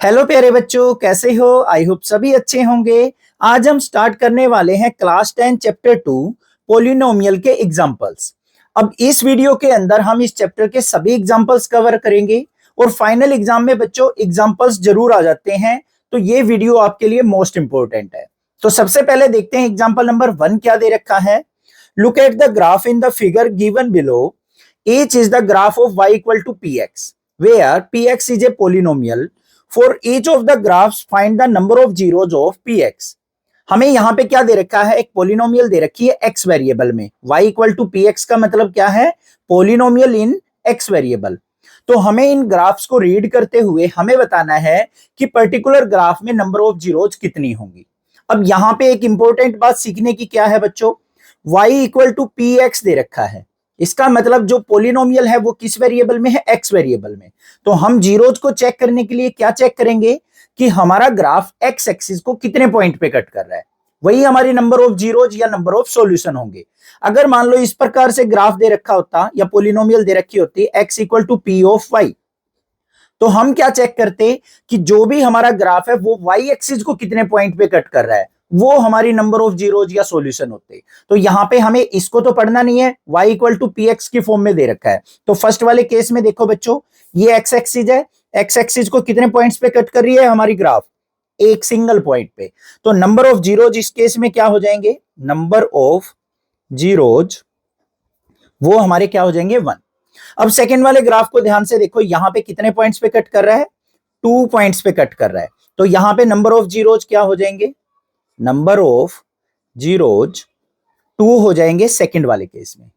Hello प्यारे बच्चों, कैसे हो? आई होप सभी अच्छे होंगे। आज हम स्टार्ट करने वाले हैं क्लास 10 चैप्टर 2 पोलिनोमियल के एग्जांपल्स। अब इस वीडियो के अंदर हम इस चैप्टर के सभी एग्जांपल्स कवर करेंगे और फाइनल एग्जाम में बच्चों एग्जांपल्स जरूर आ जाते हैं, तो ये वीडियो आपके लिए मोस्ट इंपॉर्टेंट है। तो सबसे पहले देखते हैं एग्जांपल नंबर 1 क्या दे रखा है। Look at the graph in the figure given below. H is the graph of y equal to px where px is a polynomial. For each of the graphs find the number of zeros of px. हमें यहाँ पे क्या दे रखा है, एक polynomial दे रखी है x वेरिएबल में। y इक्वल टू px का मतलब क्या है, पोलिनोमियल इन x वेरिएबल। तो हमें इन ग्राफ्स को रीड करते हुए हमें बताना है कि पर्टिकुलर ग्राफ में नंबर ऑफ जीरोज कितनी होंगी। अब यहाँ पे एक इंपॉर्टेंट बात सीखने की क्या है बच्चों, y इक्वल टू px दे रखा है, इसका मतलब जो पोलिनोमियल है वो किस वेरिएबल में है, x वेरिएबल में। तो हम जीरोज को चेक करने के लिए क्या चेक करेंगे कि हमारा ग्राफ x एक्सिस को कितने पॉइंट पे कट कर रहा है, वही हमारी नंबर ऑफ जीरोज या नंबर ऑफ सॉल्यूशन होंगे। अगर मान लो इस प्रकार से ग्राफ दे रखा होता या पोलिनोमियल दे रखी होती x equal to p of y, तो हम क्या चेक करते कि जो भी हमारा ग्राफ है वो y एक्सिस को कितने पॉइंट पे कट कर रहा है, वो हमारी नंबर ऑफ जीरोज या सॉल्यूशन होते। तो यहां पे हमें इसको तो पढ़ना नहीं है, y equal to p x की फॉर्म में दे रखा है। तो फर्स्ट वाले केस में देखो बच्चों, ये x एक्सिस है, x एक्सिस को कितने पॉइंट्स पे कट कर रही है हमारी ग्राफ, एक सिंगल पॉइंट पे। तो नंबर ऑफ जीरोज इस केस में क्या हो जाएंगे, नंबर ऑफ जीरोज वो हमारे क्या हो जाएंगे, 1। अब सेकेंड वाले ग्राफ को ध्यान से देखो, यहां पे कितने पॉइंट्स पे कट कर रहा है, 2 पॉइंट्स पे कट कर रहा है। तो यहां पे नंबर ऑफ जीरोज क्या हो जाएंगे, नंबर ऑफ जीरोज 2 हो जाएंगे सेकंड वाले केस में।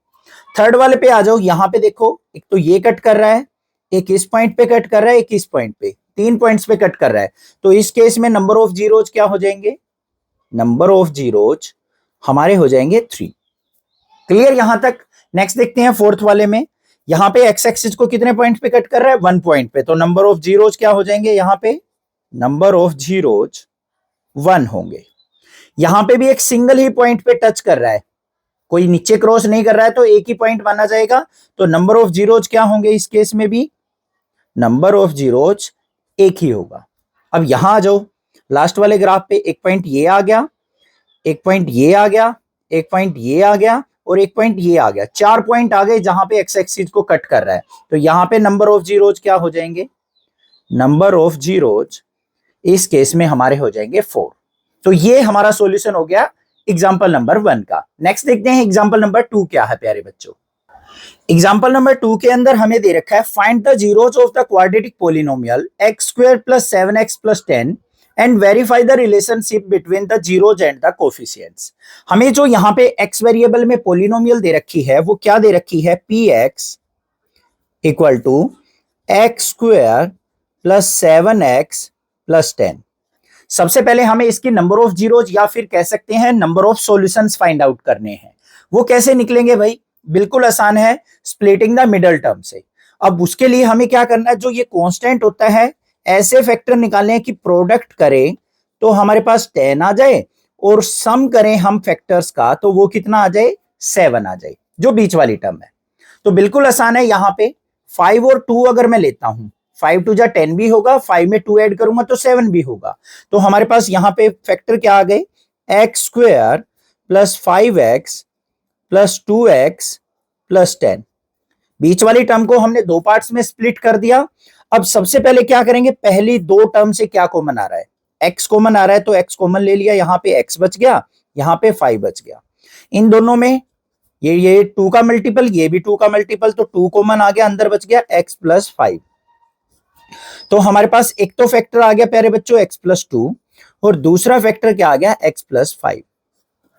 थर्ड वाले पे आ जाओ, यहां पे देखो एक तो ये कट कर रहा है, एक इस पॉइंट पे कट कर रहा है, एक इस पॉइंट पे, 3 पॉइंट्स पे कट कर रहा है। तो इस केस में नंबर ऑफ जीरोज क्या हो जाएंगे, नंबर ऑफ जीरोज हमारे हो जाएंगे 3। क्लियर यहां तक। नेक्स्ट देखते हैं फोर्थ वाले में, यहां पे एक्स एक्सिस को कितने पॉइंट पे कट कर रहा है, 1 पॉइंट पे। तो नंबर ऑफ जीरोज क्या हो जाएंगे, यहां पे नंबर ऑफ जीरोज 1 होंगे। यहां पे भी एक सिंगल ही पॉइंट पे टच कर रहा है, कोई नीचे क्रॉस नहीं कर रहा है, तो एक ही पॉइंट माना जाएगा। तो नंबर ऑफ जीरोज क्या होंगे इस केस में भी, नंबर ऑफ जीरोज एक ही होगा। अब यहां आ जाओ, लास्ट वाले ग्राफ पे एक पॉइंट ये आ गया, एक पॉइंट ये आ गया, एक पॉइंट ये आ गया और एक पॉइंट ये आ गया। 4 पॉइंट आ गए जहां पे एक्स एक्सिस को कट कर रहा है। तो यहां पे नंबर ऑफ जीरोज क्या हो जाएंगे, नंबर ऑफ जीरोज इस केस में हमारे हो जाएंगे 4। तो ये हमारा सॉल्यूशन हो गया एग्जांपल नंबर 1 का। नेक्स्ट देखते हैं एग्जांपल नंबर 2 क्या है प्यारे बच्चों। एग्जांपल नंबर 2 के अंदर हमें दे रखा है find the zeros of the quadratic polynomial x square plus 7x plus 10 and verify the relationship between the zeros and the coefficients. हमें जो यहाँ पे x वेरिएबल में पोलिनोमियल दे रखी है वो क्या दे रखी है, px equal to x square plus 7x plus 10। सबसे पहले हमें इसकी नंबर ऑफ जीरोज या फिर कह सकते हैं number of solutions find out करने हैं। वो कैसे निकलेंगे भाई, बिल्कुल आसान है, स्प्लिटिंग द मिडल टर्म से। अब उसके लिए हमें क्या करना है, जो ये कांस्टेंट होता है ऐसे फैक्टर निकालने हैं कि प्रोडक्ट करें तो हमारे पास 10 आ जाए और सम करें हम फैक्टर्स का तो वो कितना आ जाए, 7 आ जाए, जो बीच वाली टर्म है। तो बिल्कुल आसान है, यहाँ पे 5 और 2 अगर मैं लेता हूं, 5 2 जा 10 भी होगा, 5 में 2 ऐड करूंगा तो 7 भी होगा। तो हमारे पास यहाँ पे फैक्टर क्या आ गए, x square plus 5x plus 2x plus 10। बीच वाली टर्म को हमने 2 पार्ट्स में स्प्लिट कर दिया। अब सबसे पहले क्या करेंगे, पहली 2 टर्म से क्या कॉमन आ रहा है, x कॉमन आ रहा है, तो x कॉमन ले लिया, यहाँ पे x बच गया, यहाँ पे 5 बच गया। इन दोनों में ये 2 का मल्टीपल, ये भी 2 का मल्टीपल, तो 2 कॉमन आ गया, अंदर बच गया x प्लस 5। तो हमारे पास एक तो फैक्टर आ गया प्यारे बच्चों x प्लस 2 और दूसरा फैक्टर क्या आ गया, x प्लस 5।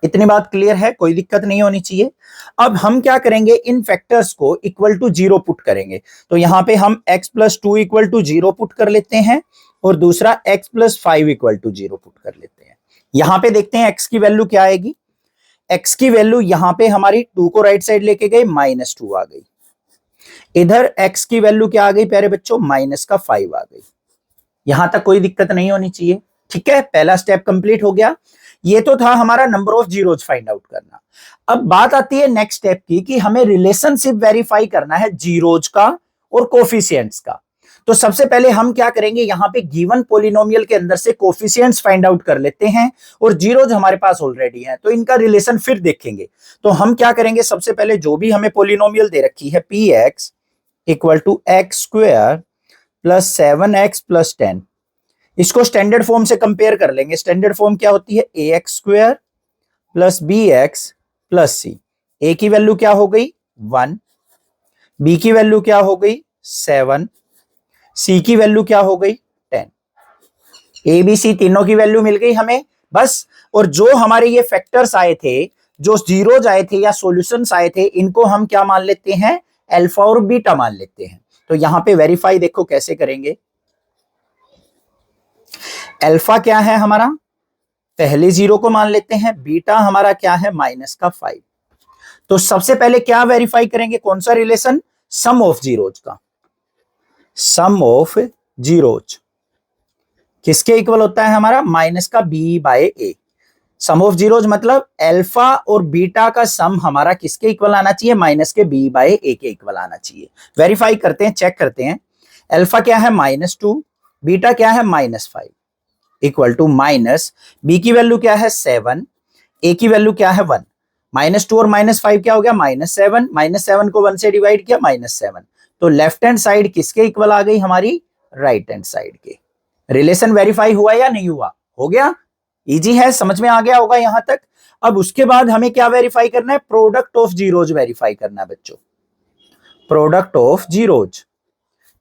इतनी बात क्लियर है, कोई दिक्कत नहीं होनी चाहिए। अब हम क्या करेंगे, इन फैक्टर्स को इक्वल टू 0 पुट करेंगे। तो यहां पे हम x plus 2 equal to 0 put कर लेते हैं और दूसरा x plus 5 equal to 0 put कर लेते हैं। यहां पे देखते हैं x की वैल्यू क्या आएगी, x की वैल्यू यहां पे हमारी 2 को राइट साइड लेके गए, -2 आ गई। इधर x की वैल्यू क्या आ गई प्यारे बच्चों, -5 आ गई। यहां तक कोई दिक्कत नहीं होनी चाहिए, ठीक है। पहला स्टेप कंप्लीट हो गया। ये तो था हमारा number of zeros find out करना। अब बात आती है नेक्स्ट स्टेप की कि हमें रिलेशनशिप वेरीफाई करना है जीरोज का और कोफिशिएंट्स का। तो सबसे पहले हम क्या करेंगे, यहां पे गिवन पोलिनोमियल के अंदर से कोफिशिएंट्स फाइंड आउट कर लेते हैं और जीरोज हमारे पास ऑलरेडी हैं, तो इनका रिलेशन फिर देखेंगे। तो हम क्या करेंगे, सबसे पहले जो भी हमें पोलिनोमियल दे रखी है p x equal to x square plus 7x plus 10, इसको स्टैंडर्ड फॉर्म से कंपेयर कर लेंगे। स्टैंडर्ड फॉर्म क्या होती है, A X square plus B X plus C. A की वैल्यू क्या हो गई 1, बी की वैल्यू क्या हो गई 7, सी की वैल्यू क्या हो गई 10। ए बी सी तीनों की वैल्यू मिल गई हमें बस। और जो हमारे ये फैक्टर्स आए थे, जो जीरोज आए थे या सॉल्यूशंस आए थे, इनको हम क्या मान लेते हैं, अल्फा और बीटा मान लेते हैं। तो यहां पे वेरीफाई देखो कैसे करेंगे। अल्फा क्या है हमारा, पहले जीरो को मान लेते हैं, बीटा हमारा क्या है -5। तो सबसे पहले क्या वेरीफाई करेंगे, कौन सा रिलेशन, सम ऑफ जीरोज का। सम ऑफ जीरोज किसके इक्वल होता है हमारा, माइनस का b by a. Sum of zeros मतलब अल्फा और बीटा का सम हमारा किसके इक्वल आना चाहिए, माइनस के बी बाय ए के इक्वल आना चाहिए। वेरीफाई करते हैं, चेक करते हैं। अल्फा क्या है -2, बीटा क्या है -5 इक्वल टू माइनस बी की वैल्यू क्या है 7, ए की वैल्यू क्या है 1। -2 और -5 क्या हो गया -7, -7 को 1 से डिवाइड किया -7। तो लेफ्ट हैंड साइड किसके इक्वल आ गई हमारी, राइट हैंड साइड के। रिलेशन वेरीफाई हुआ या नहीं हुआ, हो गया, इजी है, समझ में आ गया होगा यहां तक। अब उसके बाद हमें क्या वेरीफाई करना है, प्रोडक्ट ऑफ जीरोज वेरीफाई करना है बच्चों। प्रोडक्ट ऑफ जीरोज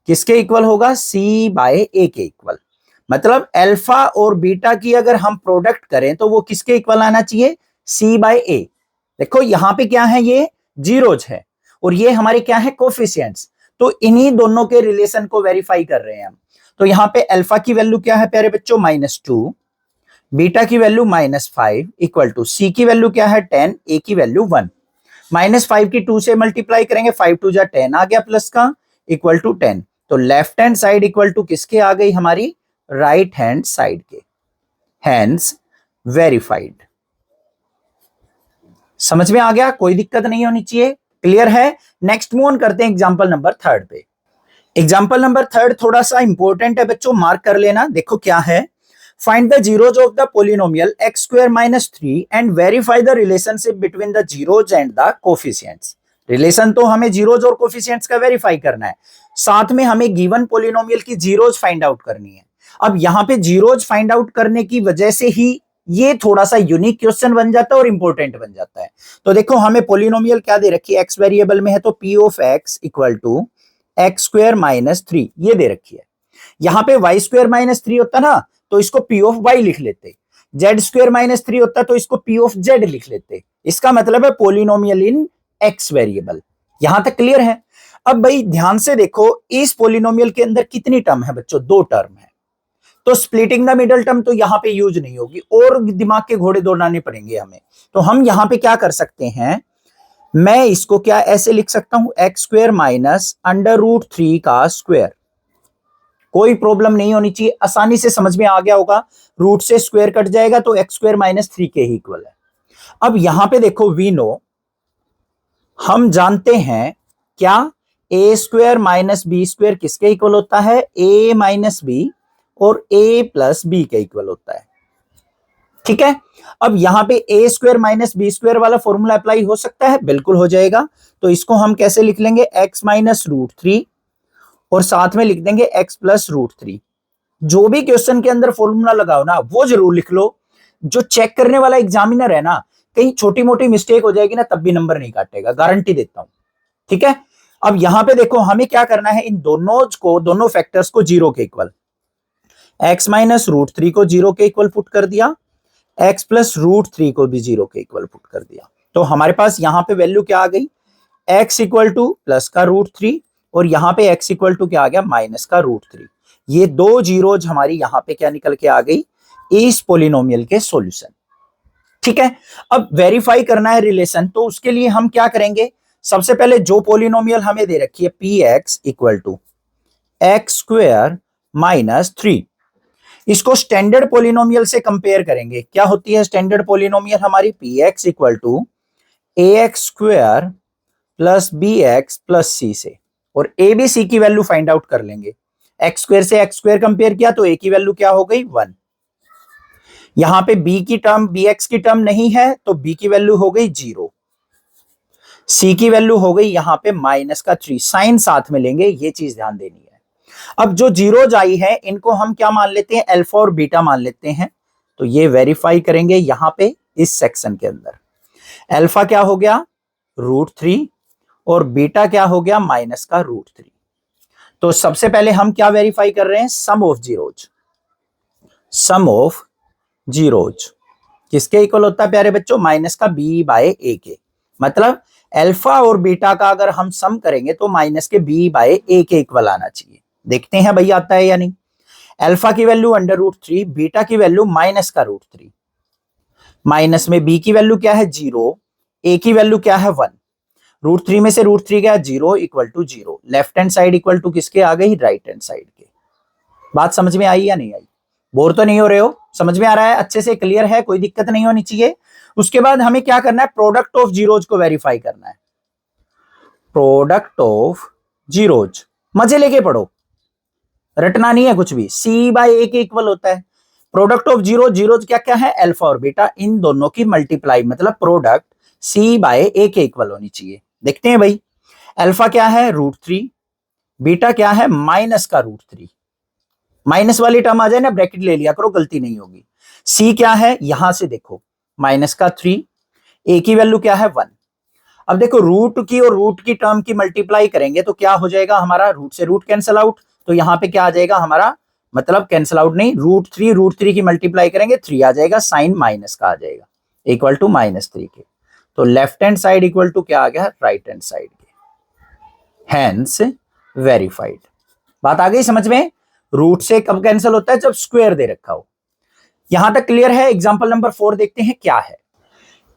किसके इक्वल होगा, सी बाय ए के इक्वल। मतलब अल्फा और बीटा की अगर हम प्रोडक्ट करें तो वो किसके इक्वल आना चाहिए, सी बाय ए। देखो यहां पे क्या है, ये जीरोज है और ये हमारे क्या है, कोफिशिएंट्स। तो इन्हीं दोनों के रिलेशन को वेरीफाई कर रहे हैं हम। तो यहां पे अल्फा की वैल्यू क्या है प्यारे बच्चों, -2, बीटा की वैल्यू -5 इक्वल टू सी की वैल्यू क्या है 10, ए की वैल्यू 1। -5 की 2 से मल्टीप्लाई करेंगे, 5 2 जा 10 आ गया प्लस का, इक्वल टू 10। तो left hand side equal to किसके आ गई हमारी, राइट हैंड साइड के। Hence verified. समझ में आ गया, कोई दिक्कत नहीं होनी चाहिए, क्लियर है। नेक्स्ट मूव ऑन करते हैं एग्जांपल नंबर 3 पे। एग्जांपल नंबर 3 थोड़ा सा इंपॉर्टेंट है बच्चों, मार्क कर लेना। देखो क्या है, find the zeros of the polynomial x square -3 and verify the relationship between the zeros and the coefficients. Relation तो हमें जीरोज और कोफिशिएंट्स का वेरीफाई करना है, साथ में हमें गिवन पोलिनोमियल की जीरोज फाइंड आउट करनी है। अब यहां पे जीरोज फाइंड आउट करने की वजह से ही ये थोड़ा सा यूनिक क्वेश्चन बन जाता है और इंपॉर्टेंट बन जाता है। तो देखो हमें पोलिनोमियल क्या दे रखी है, एक्स वेरिएबल में है, तो p of x equal to x square -3 ये दे रखी है। यहां पे वाई स्क्वायर -3 होता ना तो इसको पी ऑफ वाई लिख लेते, जेड स्क्वायर -3 होता तो इसको पी ऑफ जेड लिख लेते। इसका मतलब है पोलिनोमियल इन एक्स वेरिएबल। यहां तक क्लियर है। अब भाई ध्यान से देखो, इस पोलिनोमियल के अंदर कितनी टर्म है बच्चों, 2 टर्म है। तो स्प्लिटिंग द मिडल टर्म तो यहां पे यूज नहीं होगी और दिमाग के घोड़े दौड़ाने पड़ेंगे हमें। तो हम यहां पे क्या कर सकते हैं, मैं इसको क्या ऐसे लिख सकता हूं, एक्स स्क्वायर -√3 का स्क्वायर। कोई प्रॉब्लम नहीं होनी चाहिए, आसानी से समझ में आ गया होगा। रूट से स्क्वायर कट जाएगा तो एक्स स्क्वायर -3 के ही इक्वल है। अब यहां पे देखो वी नो, हम जानते हैं क्या, ए स्क्वायर -बी स्क्वायर किसके इक्वल होता है, ए माइनस बी और a प्लस बी के इक्वल होता है। ठीक है, अब यहां पे a स्क्वायर -b स्क्वायर वाला फॉर्मूला अप्लाई हो सकता है, बिल्कुल हो जाएगा। तो इसको हम कैसे लिख लेंगे, x -√3 और साथ में लिख देंगे x +√3। जो भी क्वेश्चन के अंदर फॉर्मूला लगाओ ना वो जरूर लिख लो। जो चेक करने वाला एग्जामिनर है ना, कहीं छोटी मोटी मिस्टेक हो जाएगी ना तब भी नंबर नहीं काटेगा, गारंटी देता हूं। ठीक है, अब यहां पे देखो हमें क्या करना है, इन दोनों फैक्टर्स को जीरो के इक्वल, x -√3 को जीरो के इक्वल पुट कर दिया, x +√3 को भी जीरो के इक्वल पुट कर दिया। तो हमारे पास यहां पे वैल्यू क्या आ गई, x इक्वल टू प्लस का √3 और यहां पे x इक्वल टू क्या आ गया, माइनस का √3। ये दो जीरोज हमारी यहां पे क्या निकल के आ गई, इस पोलिनोमियल के सॉल्यूशन। ठीक है, अब वेरीफाई करना है रिलेशन, तो उसके लिए हम क्या करेंगे, सबसे पहले जो पोलिनोमियल हमें दे रखी है px equal to x square -3, इसको स्टैंडर्ड पोलिनोमियल से कंपेयर करेंगे। क्या होती है स्टैंडर्ड पोलिनोमियल हमारी, px equal to ax square plus bx plus c से, और a b c की वैल्यू फाइंड आउट कर लेंगे। एक्स स्क्वायर से एक्स स्क्वायर कंपेयर किया तो ए की वैल्यू क्या हो गई 1। यहां पे बी की टर्म बी एक्स की टर्म नहीं है तो बी की वैल्यू हो गई 0। सी की वैल्यू हो गई यहां पे -3। साइन साथ में लेंगे, ये चीज ध्यान देनी है। अब जो जीरोज आई है इनको हम क्या मान लेते हैं, अल्फा और बीटा मान लेते हैं। तो ये वेरीफाई करेंगे यहां पे इस सेक्शन के अंदर। अल्फा क्या हो गया √3 और बीटा क्या हो गया -√3। तो सबसे पहले हम क्या वेरीफाई कर रहे हैं, sum of zeros. Sum of zeros किसके इक्वल होता है प्यारे बच्चों, -b/a के। मतलब अल्फा और बीटा का अगर हम सम करेंगे तो -b/a के इक्वल आना चाहिए। देखते हैं भाई आता है या नहीं। अल्फा की वैल्यू √3, बीटा की वैल्यू -√3। माइनस में b की वैल्यू क्या है 0, a की वैल्यू क्या है 1। √3 में से √3 गया 0 = 0। Left hand side equal to किसके आ गई, राइट हैंड साइड के। बात समझ में आई या नहीं आई, बोर तो नहीं हो रहे हो, समझ में आ रहा है, अच्छे से क्लियर है, कोई दिक्कत नहीं होनी चाहिए। उसके बाद हमें क्या करना है, प्रोडक्ट ऑफ जीरोज को वेरीफाई करना है। प्रोडक्ट ऑफ जीरोज मजे लेके पढ़ो, रटना नहीं है कुछ भी। c/a के इक्वल होता है। प्रोडक्ट ऑफ जीरो, जीरोज क्या क्या है, अल्फा और बीटा, इन दोनों की मल्टीप्लाई मतलब प्रोडक्ट c/a के इक्वल होनी चाहिए। देखते हैं भाई, अल्फा क्या है √3, बीटा क्या है -√3। माइनस वाली टर्म आ जाए ना ब्रैकेट ले लिया करो, गलती नहीं होगी। सी क्या है, यहां से देखो -3, ए की वैल्यू क्या है 1। अब देखो रूट की और रूट की टर्म की मल्टीप्लाई करेंगे तो क्या हो जाएगा हमारा, रूट से रूट कैंसिल आउट, तो यहां पे क्या आ जाएगा हमारा, मतलब कैंसिल आउट नहीं, √3 की मल्टीप्लाई करेंगे 3 आ जाएगा, साइन माइनस का आ जाएगा इक्वल टू -3 के। तो left hand side equal to क्या आ गया, राइट हैंड साइड के। Hence verified. बात आ गई समझ में। रूट से कब कैंसिल होता है, जब स्क्वायर दे रखा हो। यहां तक क्लियर है। एग्जांपल नंबर 4 देखते हैं क्या है।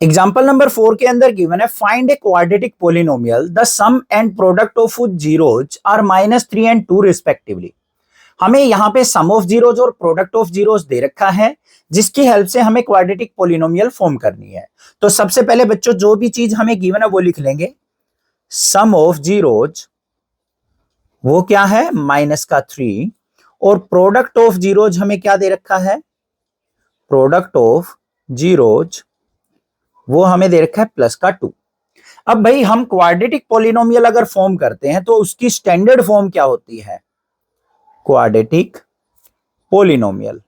एग्जांपल नंबर 4 के अंदर गिवन है, find a quadratic polynomial the sum and product of zeros are -3 and 2 respectively. हमें यहां पे सम ऑफ जीरोज और प्रोडक्ट ऑफ जीरोज दे रखा है, जिसकी हेल्प से हमें क्वाड्रेटिक पोलिनोमियल फॉर्म करनी है। तो सबसे पहले बच्चों जो भी चीज हमें गिवन है वो लिख लेंगे। सम ऑफ जीरोज वो क्या है -3, और प्रोडक्ट ऑफ जीरोज हमें क्या दे रखा है, प्रोडक्ट ऑफ जीरोज वो हमें दे रखा है +2। अब भाई हम क्वाड्रेटिक पॉलिनोमियल अगर फॉर्म करते हैं तो उसकी स्टैंडर्ड फॉर्म क्या होती है, क्वाड्रेटिक पॉलिनोमियल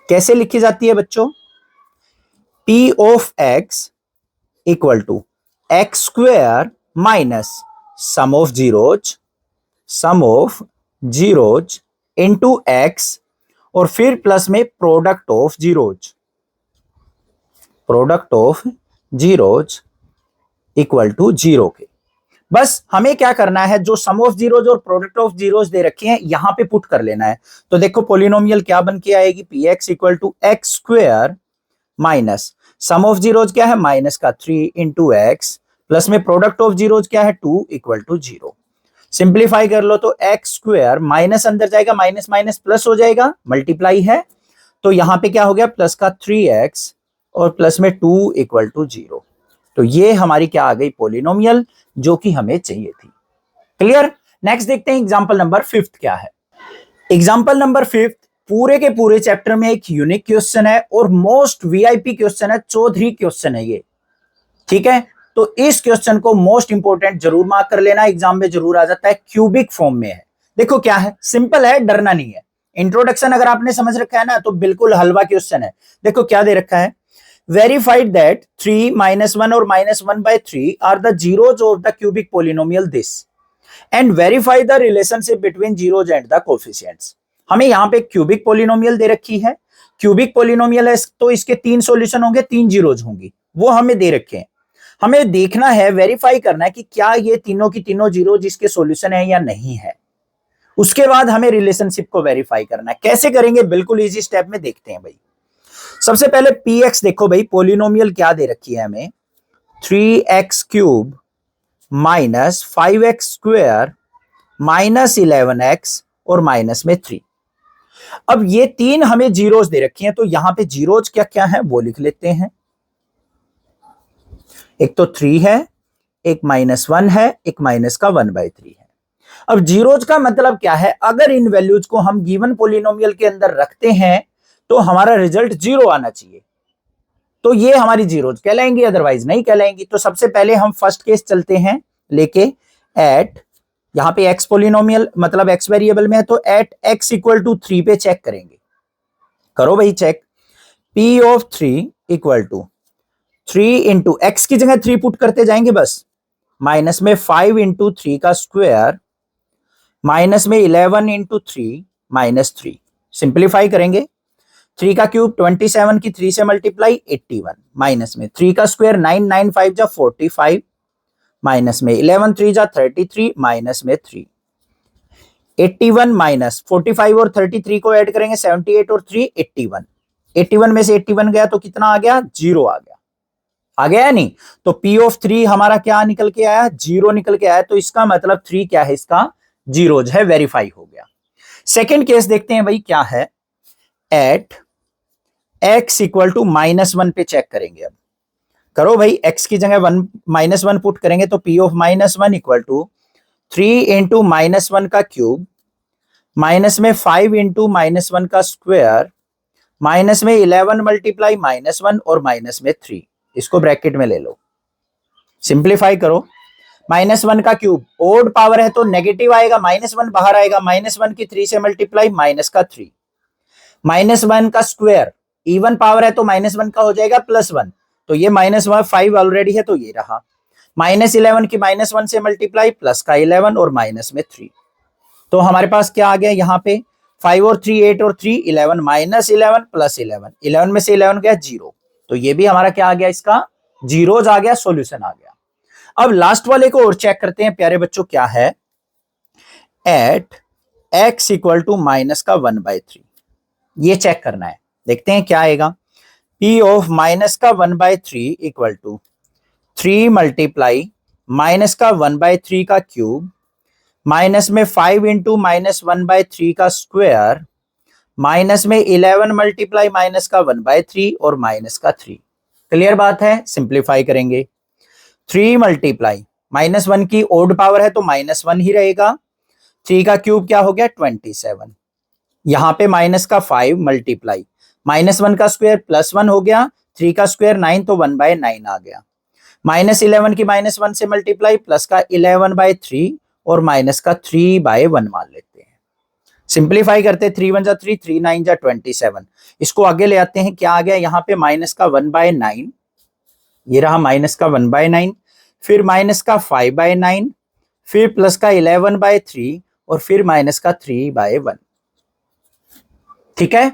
कैसे लिखी जाती है बच्चों, p of x equal to x² minus sum of zeros into x और फिर प्लस में product of zeros equal to 0 के। बस हमें क्या करना है, जो सम ऑफ जीरोज और प्रोडक्ट ऑफ जीरोज दे रखी हैं यहां पे पुट कर लेना है। तो देखो पॉलिनोमियल क्या बन के आएगी, px equal to x² minus sum of zeros क्या है -3 इंटू x प्लस में प्रोडक्ट ऑफ जीरोज क्या है 2 इक्वल टू 0। सिंप्लीफाई कर लो तो x² माइनस अंदर जाएगा, माइनस माइनस प्लस हो जाएगा, मल्टीप्लाई है तो यहां पे क्या हो गया +3x और प्लस में 2 इक्वल टू 0। तो ये हमारी क्या आ गई, पॉलिनोमियल जो कि हमें चाहिए थी। क्लियर। नेक्स्ट देखते हैं एग्जांपल नंबर 5 क्या है। एग्जांपल नंबर 5 पूरे के पूरे चैप्टर में एक यूनिक क्वेश्चन है और मोस्ट वीआईपी क्वेश्चन है, चौधरी क्वेश्चन है ये, ठीक है। तो इस क्वेश्चन को मोस्ट इंपोर्टेंट जरूर मार्क कर लेना, एग्जाम में जरूर आ जाता है, क्यूबिक फॉर्म में है। देखो क्या है, सिंपल है, डरना नहीं है। इंट्रोडक्शन अगर आपने समझ रखा है ना तो बिल्कुल हलवा क्वेश्चन है। देखो क्या दे रखा है, verified that 3 -1 और -1/3 are the zeros of the cubic polynomial this and verify the relationship between zeros and the coefficients। हमें यहां पे क्यूबिक पोलिनोमियल दे रखी है, क्यूबिक पोलिनोमियल है तो इसके 3 सॉल्यूशन होंगे, 3 जीरोज होंगी, वो हमें दे रखे हैं। हमें देखना है, वेरीफाई करना है कि क्या ये तीनों की तीनों जीरो जिसके सॉल्यूशन है या नहीं है। उसके बाद हमें रिलेशनशिप को वेरीफाई करना है। कैसे करेंगे, बिल्कुल इजी स्टेप में देखते हैं भाई। सबसे पहले px देखो भाई, पोलिनोमियल क्या दे रखी है हमें, 3x³ minus 5x² minus 11x और माइनस में 3। अब ये 3 हमें जीरोज दे रखी हैं, तो यहां पे जीरोज क्या क्या है वो लिख लेते हैं। एक तो 3 है, एक -1 है, एक माइनस का 1/3 है। अब जीरोज का मतलब क्या है, अगर इन वैल्यूज को हम गिवन पोलिनोमियल के अंदर रखते हैं तो हमारा रिजल्ट जीरो आना चाहिए, तो ये हमारी जीरोज कहलाएंगी, अदरवाइज नहीं कहलाएंगी। तो सबसे पहले हम फर्स्ट केस चलते हैं लेके, एट, यहां पे एक्स पोलिनोमियल मतलब एक्स वेरिएबल में है, तो एट एक्स इक्वल टू 3 पे चेक करेंगे। करो भाई check, p of 3 equal to 3 into x की जगह 3 पुट करते जाएंगे बस, माइनस में 5 इंटू 3 का स्क्वायर, माइनस में 11 इंटू 3 माइनस 3, सिंप्लीफाई करेंगे। 3 का क्यूब 27 की 3 से मल्टीप्लाई 81, माइनस में 3 का स्क्वायर 9 9 5 जा 45, माइनस में 11 3 जा 33, माइनस में 3, 81 माइनस 45 और 33 को ऐड करेंगे 78 और 3 81, 81 में से 81 गया तो कितना आ गया, जीरो आ गया, आ गया नहीं। तो P ऑफ 3 हमारा क्या निकल के आया, जीरो निकल के आया, तो इसका मतलब 3 क्या है, इसका जीरोज है, वेरीफाई हो गया। सेकेंड केस देखते हैं भाई क्या है, एट x इक्वल टू -1 पे चेक करेंगे। अब करो भाई, x की जगह -1 पुट करेंगे तो P of -1 equal to 3 into -1 का क्यूब, माइनस में 5 इंटू -1 का स्क्वायर, माइनस में 11 मल्टीप्लाई -1 और माइनस में 3, इसको ब्रैकेट में ले लो, सिंप्लीफाई करो। -1 का क्यूब ओड पावर है तो नेगेटिव आएगा, -1 बाहर आएगा, -1 की 3 से मल्टीप्लाई माइनस का 3, -1 का स्क्वायर इवन पावर है तो -1 का हो जाएगा +1, तो ये -5 ऑलरेडी है तो ये रहा, -11 की -1 से मल्टीप्लाई प्लस का 11 और माइनस में 3, तो हमारे पास क्या आ गया यहाँ पे, 5 और 3 8 और 3 11, -11 प्लस 11, 11 में से 11 गया जीरो, तो ये भी हमारा क्या आ गया, इसका जीरोज आ गया, सॉल्यूशन आ गया। अब लास्ट वाले को और चेक करते हैं प्यारे बच्चों, क्या है, एट x इक्वल टू -1/3, ये चेक करना है, देखते हैं क्या आएगा। P of -1/3 equal to 3 multiply -1/3 का क्यूब, माइनस में 5 इंटू -1/3 का स्क्वायर, माइनस में 11 मल्टीप्लाई -1/3 और माइनस का 3। क्लियर बात है, सिंप्लीफाई करेंगे। 3 मल्टीप्लाई -1 की ओड पावर है तो -1 ही रहेगा, 3 का क्यूब क्या हो गया 27, यहां पे माइनस का 5 मल्टीप्लाई -1 का स्क्वायर +1 हो गया, 3 का स्क्वायर 9 तो 1/9 आ गया, -11 की -1 से मल्टीप्लाई प्लस का 11/3 और माइनस का 3/1 मान लेते हैं, सिंप्लीफाई करते 3 1 जा 3, 3 9 जा 27, इसको आगे ले आते हैं, क्या आ गया यहाँ पे माइनस का 1/9, ये रहा माइनस का 1/9, फिर माइनस का 5/9, फिर प्लस का 11/3 और फिर माइनस का 3/1। ठीक है,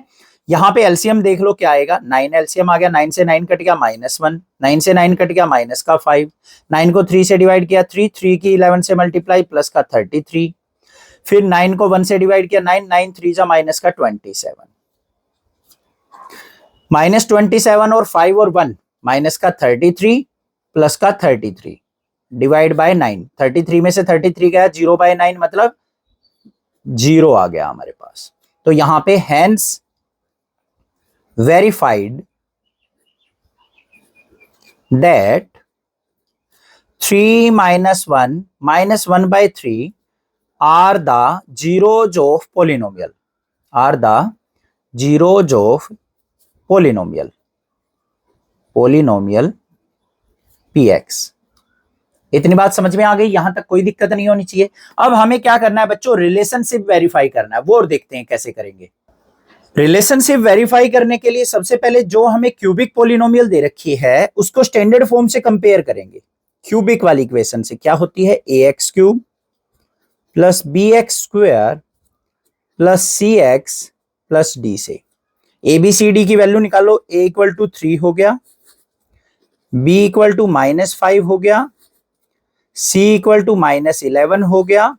यहां पे एलसीएम देख लो क्या आएगा, 9 एलसीएम आ गया, 9 से 9 कट गया -1, 9 से 9 कट गया माइनस का 5, 9 को 3 से डिवाइड किया 3, 3 की 11 से मल्टीप्लाई प्लस का 33, फिर 9 को 1 से डिवाइड किया 9, 9 3 जा माइनस का 27, -27 और 5 और 1 माइनस का 33 प्लस का 33 डिवाइड बाय 9, 33 में से 33 गया 0/9 मतलब 0 आ गया हमारे पास, तो यहां पे hence verified that 3 - 1 -1/3 are the zeros of polynomial, are the zeros of polynomial px। इतनी बात समझ में आ गई, यहां तक कोई दिक्कत नहीं होनी चाहिए। अब हमें क्या करना है बच्चों, रिलेशनशिप वेरीफाई करना है, वो और देखते हैं कैसे करेंगे। रिलेशनशिप वेरीफाई करने के लिए सबसे पहले जो हमें क्यूबिक पोलिनोमियल दे रखी है उसको स्टैंडर्ड फॉर्म से कंपेयर करेंगे। क्यूबिक वाली इक्वेशन से क्या होती है, ax cube plus bx square plus cx plus d से ABCD की वैल्यू निकालो, a इक्वल टू 3 हो गया, b इक्वल टू -5 हो गया, c इक्वल टू -11 हो गया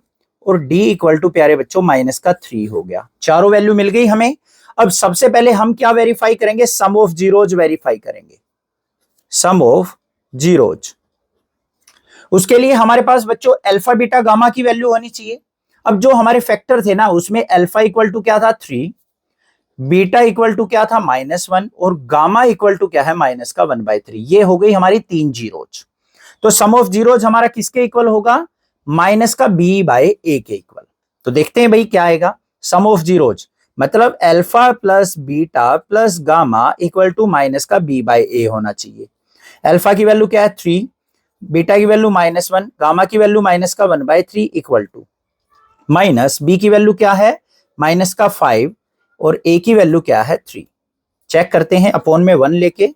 और d इक्वल टू प्यारे बच्चों -3 हो गया। चारों वैल्यू मिल गई हमें। अब सबसे पहले हम क्या वेरीफाई करेंगे, सम ऑफ जीरोज वेरीफाई करेंगे, सम ऑफ जीरोज। उसके लिए हमारे पास बच्चों अल्फा बीटा गामा की वैल्यू होनी चाहिए। अब जो हमारे फैक्टर थे ना उसमें अल्फा इक्वल टू क्या था 3, बीटा इक्वल टू क्या था -1 और गामा इक्वल टू क्या है -1/3। ये हो गई हमारी 3 जीरोज। तो सम ऑफ जीरोज हमारा किसके इक्वल होगा, माइनस का बी बाय ए के इक्वल। तो देखते हैं भाई क्या आएगा, सम ऑफ जीरोज मतलब alpha plus beta plus gamma equal to minus का बी बाय ए होना चाहिए। अल्फा की वैल्यू क्या है 3, बीटा की वैल्यू -1, गामा की वैल्यू माइनस का 1/3 इक्वल टू माइनस बी की वैल्यू क्या है माइनस का 5 और ए की वैल्यू क्या है 3। चेक करते हैं अपॉन में 1 लेके,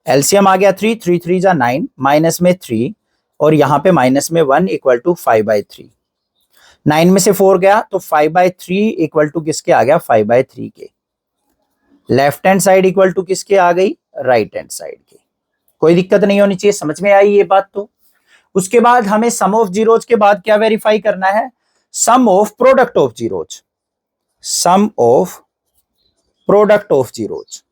एलसीएम आ गया 3, 3 3 जा 9, माइनस में 3 और यहाँ पे माइनस में 1 इक्वल टू 5/3। 9 में से 4 गया तो 5/3 इक्वल टू किसके आ गया 5/3 के। Left hand side equal to किसके आ गई राइट हैंड साइड के। कोई दिक्कत नहीं होनी चाहिए, समझ में आई ये बात। तो उसके बाद हमें सम ऑफ जीरोज के बाद क्या वेरीफाई करना है, sum of product of zeros. Sum of product of zeros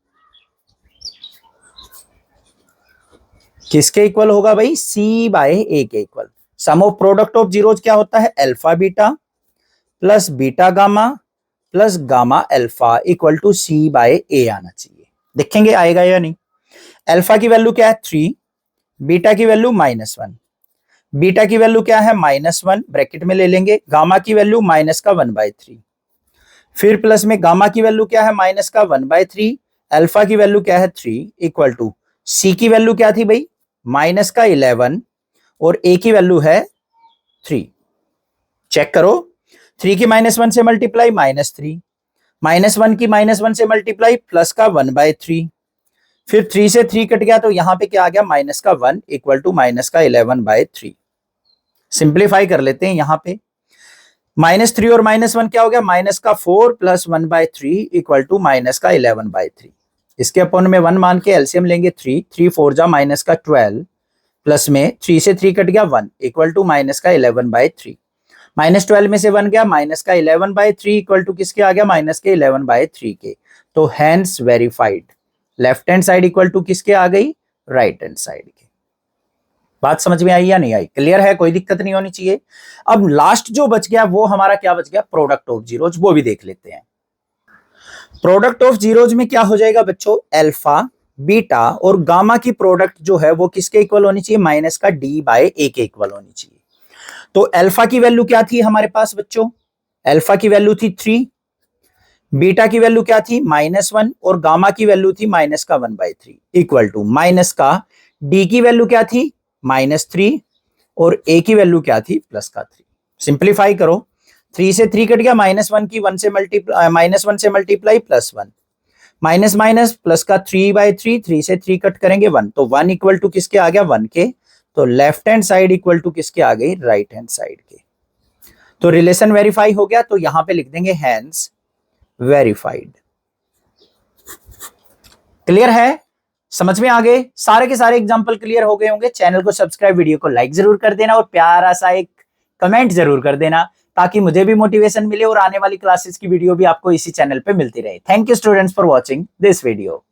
किसके इक्वल होगा भाई, सी बाय ए के equal. Sum of product of zeros क्या होता है, alpha beta plus beta gamma plus gamma alpha equal to C by A आना चाहिए। देखेंगे आएगा या नहीं। अल्फा की वैल्यू क्या है 3, बीटा की वैल्यू -1, बीटा की वैल्यू क्या है -1 ब्रैकेट में ले लेंगे, गामा की वैल्यू माइनस का 1/3, फिर प्लस में गामा की वैल्यू क्या है माइनस का 1/3, अल्फा की वैल्यू क्या है 3 इक्वल टू सी की वैल्यू क्या थी भाई माइनस का 11 और ए की वैल्यू है 3। चेक करो, 3 की -1 से मल्टीप्लाई -3, -1 की -1 से मल्टीप्लाई प्लस का 1/3, फिर 3 से 3 कट गया तो यहां पे क्या आ गया माइनस का 1 इक्वल टू माइनस का 11/3। सिंप्लीफाई कर लेते हैं यहां पे, -3 और -1 क्या हो गया माइनस का 4 प्लस 1/3 इक्वल टू माइनस का 11/3। इसके अपॉन में 1 मान के एलसीएम लेंगे 3, 3 4 जा माइनस का 12 प्लस में 3 से 3 कट गया 1 इक्वल टू माइनस का 11/3। -12 में से 1 गया माइनस का 11/3 इक्वल टू किसके आ गया माइनस के 11/3 के। तो hence verified. Left hand side equal to किसके आ गई राइट हैंड साइड के। बात समझ में आई या नहीं आई, क्लियर है, कोई दिक्कत नहीं होनी चाहिए। अब लास्ट जो बच गया वो हमारा क्या बच गया, प्रोडक्ट ऑफ जीरोज, वो भी देख लेते हैं। प्रोडक्ट ऑफ जीरोज में क्या हो जाएगा बच्चों, अल्फा बीटा और गामा की प्रोडक्ट जो है वो किसके इक्वल होनी चाहिए, माइनस का डी बाय ए के इक्वल होनी चाहिए। तो अल्फा की वैल्यू क्या थी हमारे पास बच्चों, अल्फा की वैल्यू थी 3, बीटा की वैल्यू क्या थी -1 और गामा की वैल्यू थी माइनस का 1/3 इक्वल टू माइनस का डी की वैल्यू क्या थी -3 और ए की वैल्यू क्या थी प्लस का 3। सिंप्लीफाई करो, 3 से 3 कट गया, -1 की 1 से मल्टीप्लाई +1, माइनस माइनस प्लस का 3/3, 3 से 3 कट करेंगे 1, तो 1 इक्वल टू किसके आ गया 1 के। तो left hand side equal to किसके आ गई राइट हैंड साइड के। तो रिलेशन वेरीफाई हो गया, तो यहां पे लिख देंगे हैंस वेरीफाइड। क्लियर है, समझ में आ गए, सारे के सारे एग्जांपल क्लियर हो गए होंगे। चैनल को सब्सक्राइब, वीडियो को लाइक जरूर कर देना और प्यारा सा एक कमेंट जरूर कर देना ताकि मुझे भी मोटिवेशन मिले और आने वाली क्लासेस की वीडियो भी आपको इसी चैनल पे मिलती रहे। Thank you students for watching this video.